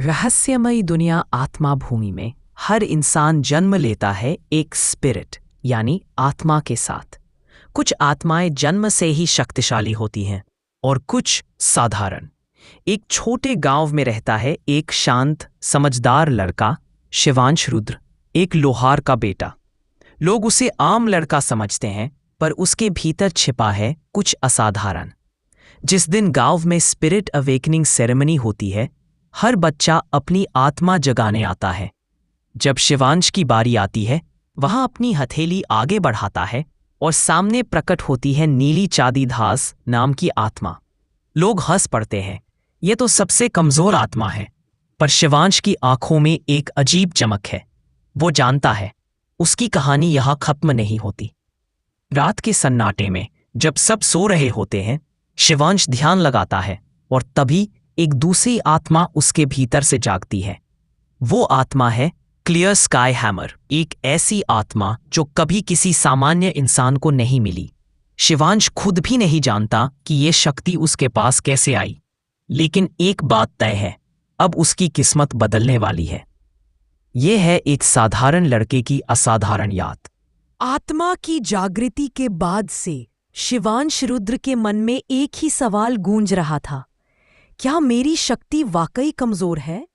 रहस्यमयी दुनिया आत्मा भूमि में हर इंसान जन्म लेता है एक स्पिरिट यानी आत्मा के साथ। कुछ आत्माएं जन्म से ही शक्तिशाली होती हैं और कुछ साधारण। एक छोटे गांव में रहता है एक शांत समझदार लड़का शिवांश रुद्र, एक लोहार का बेटा। लोग उसे आम लड़का समझते हैं, पर उसके भीतर छिपा है कुछ असाधारण। जिस दिन गांव में स्पिरिट अवेकनिंग सेरेमनी होती है, हर बच्चा अपनी आत्मा जगाने आता है। जब शिवांश की बारी आती है, वह अपनी हथेली आगे बढ़ाता है और सामने प्रकट होती है नीली चांदीधास नाम की आत्मा। लोग हंस पड़ते हैं, ये तो सबसे कमजोर आत्मा है। पर शिवांश की आंखों में एक अजीब चमक है। वो जानता है उसकी कहानी यहां खत्म नहीं होती। रात के सन्नाटे में जब सब सो रहे होते हैं, शिवांश ध्यान लगाता है और तभी एक दूसरी आत्मा उसके भीतर से जागती है। वो आत्मा है क्लियर स्काई हैमर, एक ऐसी आत्मा जो कभी किसी सामान्य इंसान को नहीं मिली। शिवांश खुद भी नहीं जानता कि ये शक्ति उसके पास कैसे आई, लेकिन एक बात तय है, अब उसकी किस्मत बदलने वाली है। ये है एक साधारण लड़के की असाधारण याद। आत्मा की जागृति के बाद से शिवांश रुद्र के मन में एक ही सवाल गूंज रहा था, क्या मेरी शक्ति वाकई कमजोर है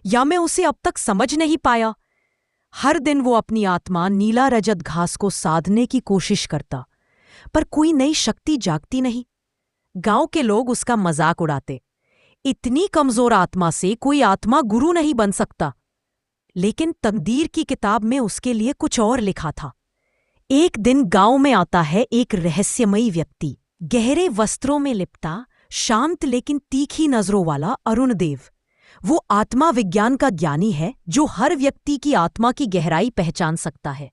या मैं उसे अब तक समझ नहीं पाया? हर दिन वो अपनी आत्मा नीला रजत घास को साधने की कोशिश करता, पर कोई नई शक्ति जागती नहीं। गांव के लोग उसका मजाक उड़ाते, इतनी कमजोर आत्मा से कोई आत्मा गुरु नहीं बन सकता। लेकिन तकदीर की किताब में उसके लिए कुछ और लिखा था। एक दिन गांव में आता है एक रहस्यमयी व्यक्ति, गहरे वस्त्रों में लिपटा, शांत लेकिन तीखी नजरों वाला अरुण देव। वो आत्मा विज्ञान का ज्ञानी है जो हर व्यक्ति की आत्मा की गहराई पहचान सकता है।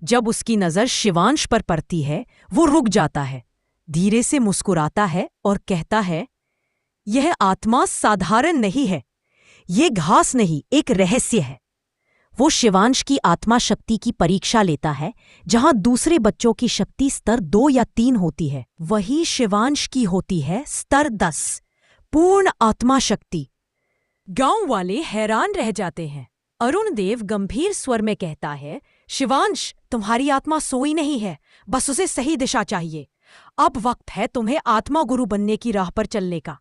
जब उसकी नजर शिवांश पर पड़ती है, वो रुक जाता है, धीरे से मुस्कुराता है और कहता है, यह आत्मा साधारण नहीं है, ये घास नहीं, एक रहस्य है। वो शिवांश की आत्मा शक्ति की परीक्षा लेता है। जहां दूसरे बच्चों की शक्ति स्तर 2 या 3 होती है, वही शिवांश की होती है स्तर 10, पूर्ण आत्मा शक्ति। गांव वाले हैरान रह जाते हैं। अरुण देव गंभीर स्वर में कहता है, शिवांश, तुम्हारी आत्मा सोई नहीं है, बस उसे सही दिशा चाहिए। अब वक्त है तुम्हें आत्मा गुरु बनने की राह पर चलने का।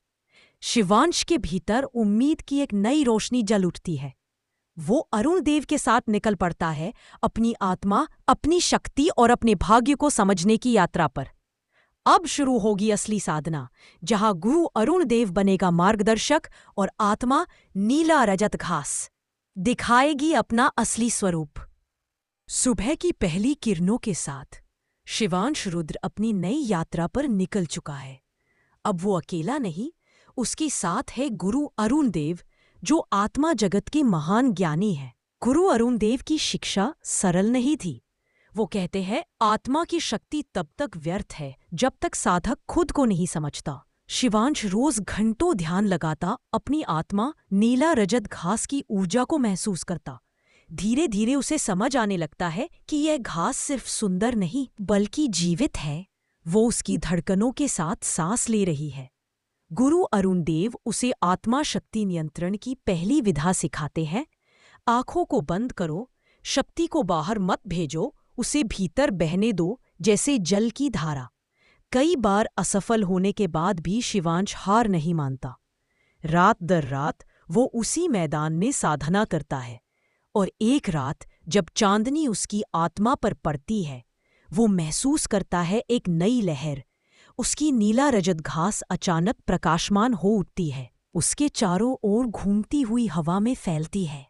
शिवांश के भीतर उम्मीद की एक नई रोशनी जल उठती है। वो अरुण देव के साथ निकल पड़ता है, अपनी आत्मा, अपनी शक्ति और अपने भाग्य को समझने की यात्रा पर। अब शुरू होगी असली साधना, जहां गुरु अरुण देव बनेगा मार्गदर्शक और आत्मा नीला रजत घास दिखाएगी अपना असली स्वरूप। सुबह की पहली किरणों के साथ शिवांश रुद्र अपनी नई यात्रा पर निकल चुका है। अब वो अकेला नहीं, उसके साथ है गुरु अरुण देव, जो आत्मा जगत के महान ज्ञानी है। गुरु अरुण देव की शिक्षा सरल नहीं थी। वो कहते हैं, आत्मा की शक्ति तब तक व्यर्थ है जब तक साधक खुद को नहीं समझता। शिवांश रोज घंटों ध्यान लगाता, अपनी आत्मा नीला रजत घास की ऊर्जा को महसूस करता। धीरे धीरे उसे समझ आने लगता है कि यह घास सिर्फ सुंदर नहीं बल्कि जीवित है। वो उसकी धड़कनों के साथ सांस ले रही है। गुरु अरुण देव उसे आत्मा शक्ति नियंत्रण की पहली विधा सिखाते हैं। आंखों को बंद करो, शक्ति को बाहर मत भेजो, उसे भीतर बहने दो जैसे जल की धारा। कई बार असफल होने के बाद भी शिवांश हार नहीं मानता। रात दर रात वो उसी मैदान में साधना करता है और एक रात जब चांदनी उसकी आत्मा पर पड़ती है, वो महसूस करता है एक नई लहर। उसकी नीला रजत घास अचानक प्रकाशमान हो उठती है, उसके चारों ओर घूमती हुई हवा में फैलती है।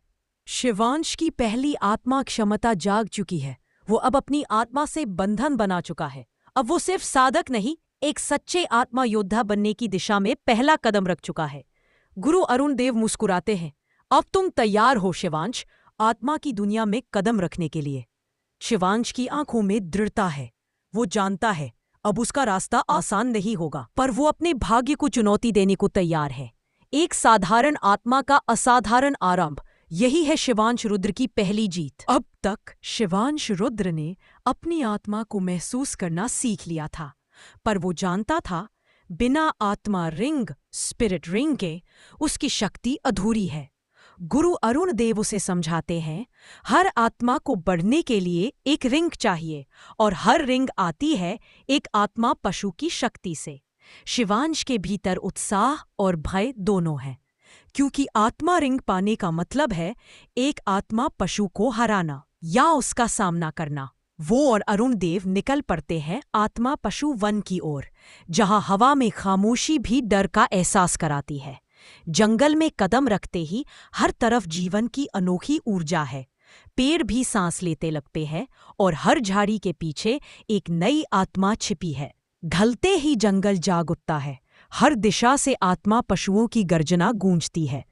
शिवांश की पहली आत्मा क्षमता जाग चुकी है। वो अब अपनी आत्मा से बंधन बना चुका है। अब वो सिर्फ साधक नहीं, एक सच्चे आत्मा योद्धा बनने की दिशा में पहला कदम रख चुका है। गुरु अरुण देव मुस्कुराते हैं, अब तुम तैयार हो शिवांश, आत्मा की दुनिया में कदम रखने के लिए। शिवांश की आंखों में दृढ़ता है। वो जानता है अब उसका रास्ता आसान नहीं होगा, पर वो अपने भाग्य को चुनौती देने को तैयार है। एक साधारण आत्मा का असाधारण आरंभ, यही है शिवांश रुद्र की पहली जीत। अब तक शिवांश रुद्र ने अपनी आत्मा को महसूस करना सीख लिया था, पर वो जानता था बिना आत्मा रिंग, स्पिरिट रिंग के उसकी शक्ति अधूरी है। गुरु अरुण देव उसे समझाते हैं, हर आत्मा को बढ़ने के लिए एक रिंग चाहिए और हर रिंग आती है एक आत्मा पशु की शक्ति से। शिवांश के भीतर उत्साह और भय दोनों हैं, क्योंकि आत्मा रिंग पाने का मतलब है एक आत्मा पशु को हराना या उसका सामना करना। वो और अरुण देव निकल पड़ते हैं आत्मा पशु वन की ओर, जहां हवा में खामोशी भी डर का एहसास कराती है। जंगल में कदम रखते ही हर तरफ जीवन की अनोखी ऊर्जा है। पेड़ भी सांस लेते लगते हैं और हर झाड़ी के पीछे एक नई आत्मा छिपी है। ढलते ही जंगल जाग उठता है। हर दिशा से आत्मा पशुओं की गर्जना गूंजती है।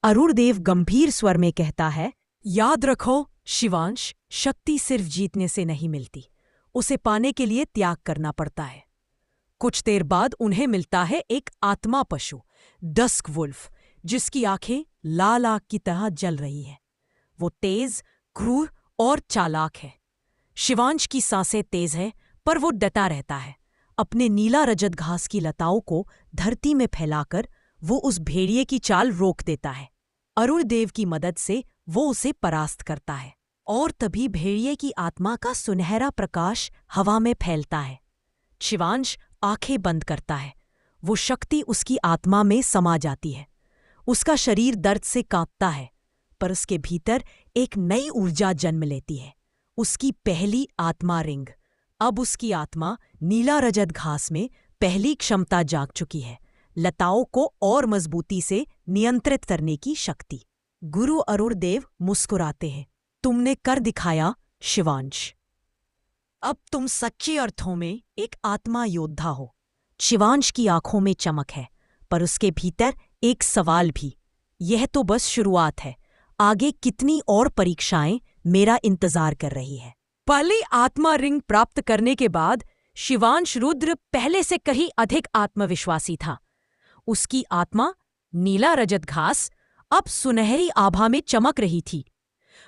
अरुण देव गंभीर स्वर में कहता है, याद रखो शिवांश, शक्ति सिर्फ जीतने से नहीं मिलती, उसे पाने के लिए त्याग करना पड़ता है। कुछ देर बाद उन्हें मिलता है एक आत्मा पशु, डस्क वुल्फ, जिसकी आंखें लाल आग की तरह जल रही हैं। वो तेज, क्रूर और चालाक है। शिवांश की सांसें तेज हैं, पर वो डटा रहता है। अपने नीला रजत घास की लताओं को धरती में फैलाकर वो उस भेड़िए की चाल रोक देता है। अरुण देव की मदद से वो उसे परास्त करता है और तभी भेड़िए की आत्मा का सुनहरा प्रकाश हवा में फैलता है। शिवांश आंखें बंद करता है। वो शक्ति उसकी आत्मा में समा जाती है। उसका शरीर दर्द से कांपता है, पर उसके भीतर एक नई ऊर्जा जन्म लेती है, उसकी पहली आत्मा रिंग। अब उसकी आत्मा नीला रजत घास में पहली क्षमता जाग चुकी है, लताओं को और मजबूती से नियंत्रित करने की शक्ति। गुरु अरुण देव मुस्कुराते हैं, तुमने कर दिखाया शिवांश। अब तुम सच्चे अर्थों में एक आत्मा योद्धा हो। शिवांश की आंखों में चमक है, पर उसके भीतर एक सवाल भी। यह तो बस शुरुआत है, आगे कितनी और परीक्षाएं मेरा इंतजार कर रही है। पहली आत्मा रिंग प्राप्त करने के बाद शिवांश रुद्र पहले से कहीं अधिक आत्मविश्वासी था। उसकी आत्मा नीला रजत घास अब सुनहरी आभा में चमक रही थी।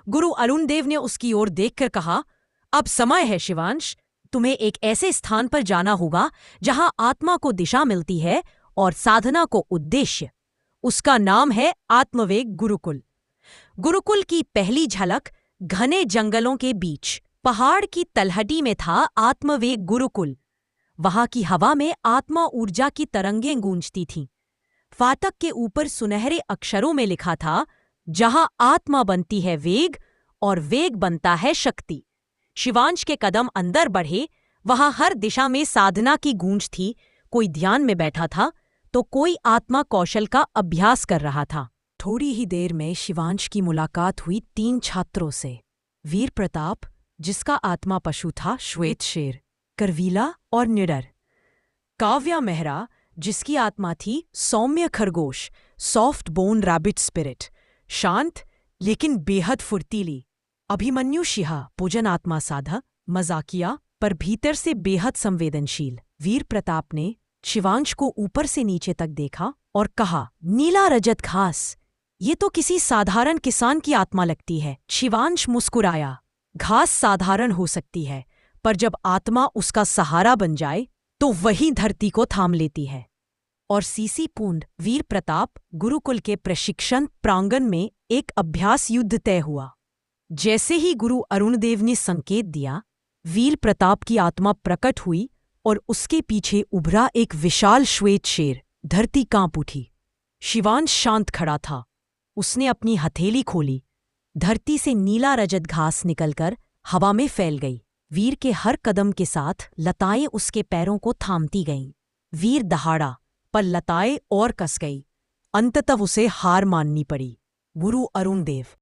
गुरु अरुण देव ने उसकी ओर देखकर कहा, अब समय है शिवांश, तुम्हें एक ऐसे स्थान पर जाना होगा जहां आत्मा को दिशा मिलती है और साधना को उद्देश्य। उसका नाम है आत्मवेग गुरुकुल। गुरुकुल की पहली झलक घने जंगलों के बीच पहाड़ की तलहटी में था आत्मवेग गुरुकुल। वहां की हवा में आत्मा ऊर्जा की तरंगें गूंजती थीं। फाटक के ऊपर सुनहरे अक्षरों में लिखा था, जहां आत्मा बनती है वेग और वेग बनता है शक्ति। शिवांश के कदम अंदर बढ़े, वहां हर दिशा में साधना की गूंज थी। कोई ध्यान में बैठा था तो कोई आत्मा कौशल का अभ्यास कर रहा था। थोड़ी ही देर में शिवांश की मुलाकात हुई 3 छात्रों से। वीर प्रताप, जिसका आत्मा पशु था श्वेत शेर, करवीला और निडर। काव्या मेहरा, जिसकी आत्मा थी सौम्य खरगोश, सॉफ्ट बोन रैबिट स्पिरिट, शांत लेकिन बेहद फुर्तीली। अभिमन्यु शिहा, पूजन आत्मा साधा, मजाकिया पर भीतर से बेहद संवेदनशील। वीर प्रताप ने शिवांश को ऊपर से नीचे तक देखा और कहा, नीला रजत घास, ये तो किसी साधारण किसान की आत्मा लगती है। शिवांश मुस्कुराया। घास साधारण हो सकती है, पर जब आत्मा उसका सहारा बन जाए तो वही धरती को थाम लेती है। और सीसी पूंड वीर प्रताप गुरुकुल के प्रशिक्षण प्रांगण में एक अभ्यास युद्ध तय हुआ। जैसे ही गुरु अरुण देव ने संकेत दिया, वीर प्रताप की आत्मा प्रकट हुई और उसके पीछे उभरा एक विशाल श्वेत शेर। धरती कांप उठी। शिवांश शांत खड़ा था। उसने अपनी हथेली खोली। धरती से नीला रजत घास निकलकर हवा में फैल गई। वीर के हर कदम के साथ लताएं उसके पैरों को थामती गईं। वीर दहाड़ा, पर लताएं और कस गई। अंततः उसे हार माननी पड़ी। गुरु अरुण देव